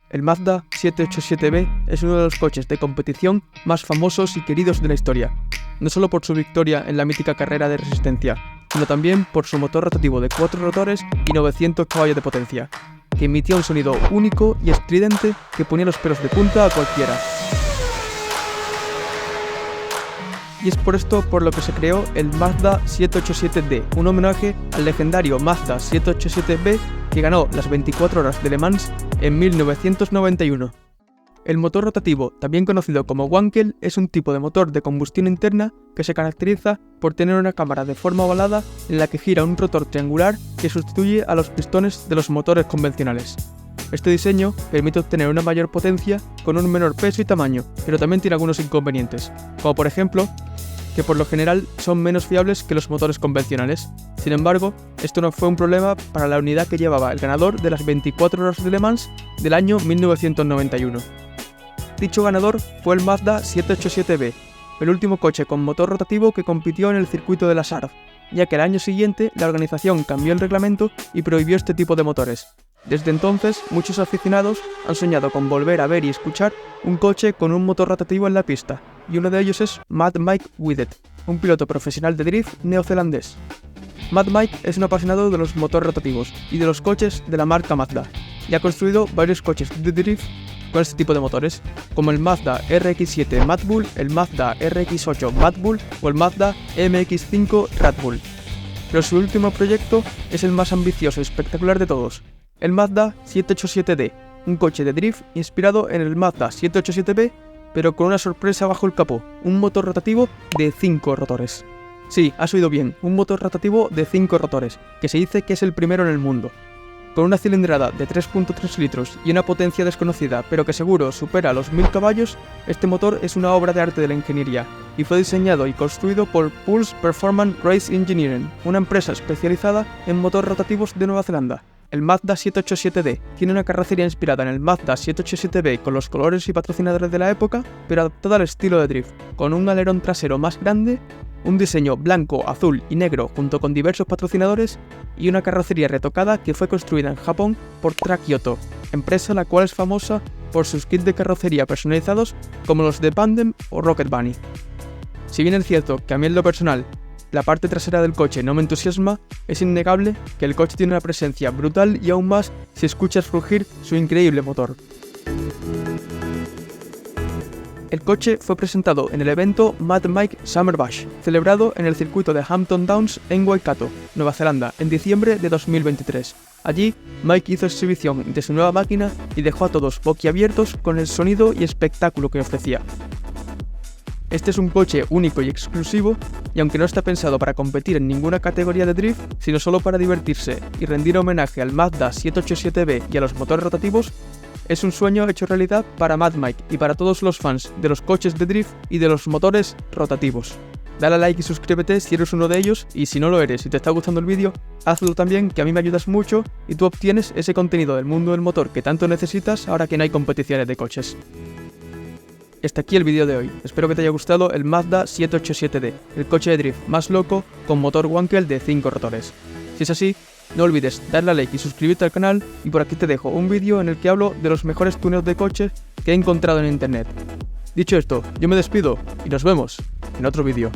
El Mazda 787B es uno de los coches de competición más famosos y queridos de la historia, no solo por su victoria en la mítica carrera de resistencia, sino también por su motor rotativo de 4 rotores y 900 caballos de potencia, que emitía un sonido único y estridente que ponía los pelos de punta a cualquiera. Y es por esto por lo que se creó el Mazda 787D, un homenaje al legendario Mazda 787B que ganó las 24 horas de Le Mans en 1991. El motor rotativo, también conocido como Wankel, es un tipo de motor de combustión interna que se caracteriza por tener una cámara de forma ovalada en la que gira un rotor triangular que sustituye a los pistones de los motores convencionales. Este diseño permite obtener una mayor potencia con un menor peso y tamaño, pero también tiene algunos inconvenientes, como por ejemplo, que por lo general son menos fiables que los motores convencionales. Sin embargo, esto no fue un problema para la unidad que llevaba el ganador de las 24 horas de Le Mans del año 1991. Dicho ganador fue el Mazda 787B, el último coche con motor rotativo que compitió en el circuito de la Sarthe, ya que al año siguiente la organización cambió el reglamento y prohibió este tipo de motores. Desde entonces, muchos aficionados han soñado con volver a ver y escuchar un coche con un motor rotativo en la pista, y uno de ellos es Mad Mike Withett, un piloto profesional de drift neozelandés. Mad Mike es un apasionado de los motores rotativos y de los coches de la marca Mazda, y ha construido varios coches de drift con este tipo de motores, como el Mazda RX-7 Mad Bull, el Mazda RX-8 Mad Bull o el Mazda MX-5 Red Bull. Pero su último proyecto es el más ambicioso y espectacular de todos, el Mazda 787D, un coche de drift inspirado en el Mazda 787B, pero con una sorpresa bajo el capó, un motor rotativo de 5 rotores. Sí, has oído bien, un motor rotativo de 5 rotores, que se dice que es el primero en el mundo. Con una cilindrada de 3.3 litros y una potencia desconocida, pero que seguro supera los 1000 caballos, este motor es una obra de arte de la ingeniería, y fue diseñado y construido por Pulse Performance Race Engineering, una empresa especializada en motores rotativos de Nueva Zelanda. El Mazda 787D tiene una carrocería inspirada en el Mazda 787B con los colores y patrocinadores de la época, pero adaptada al estilo de drift, con un alerón trasero más grande, un diseño blanco, azul y negro junto con diversos patrocinadores y una carrocería retocada que fue construida en Japón por Track Kyoto, empresa la cual es famosa por sus kits de carrocería personalizados como los de Pandem o Rocket Bunny. Si bien es cierto que a mí en lo personal la parte trasera del coche no me entusiasma, es innegable que el coche tiene una presencia brutal y aún más si escuchas rugir su increíble motor. El coche fue presentado en el evento Mad Mike Summer Bash, celebrado en el circuito de Hampton Downs en Waikato, Nueva Zelanda, en diciembre de 2023. Allí, Mike hizo exhibición de su nueva máquina y dejó a todos boquiabiertos con el sonido y espectáculo que ofrecía. Este es un coche único y exclusivo, y aunque no está pensado para competir en ninguna categoría de drift, sino solo para divertirse y rendir homenaje al Mazda 787B y a los motores rotativos, es un sueño hecho realidad para Mad Mike y para todos los fans de los coches de drift y de los motores rotativos. Dale a like y suscríbete si eres uno de ellos, y si no lo eres y te está gustando el vídeo, hazlo también, que a mí me ayudas mucho y tú obtienes ese contenido del mundo del motor que tanto necesitas ahora que no hay competiciones de coches. Hasta aquí el vídeo de hoy, espero que te haya gustado el Mazda 787D, el coche de drift más loco con motor Wankel de 5 rotores. Si es así, no olvides darle a like y suscribirte al canal, y por aquí te dejo un vídeo en el que hablo de los mejores tuneos de coches que he encontrado en internet. Dicho esto, yo me despido y nos vemos en otro vídeo.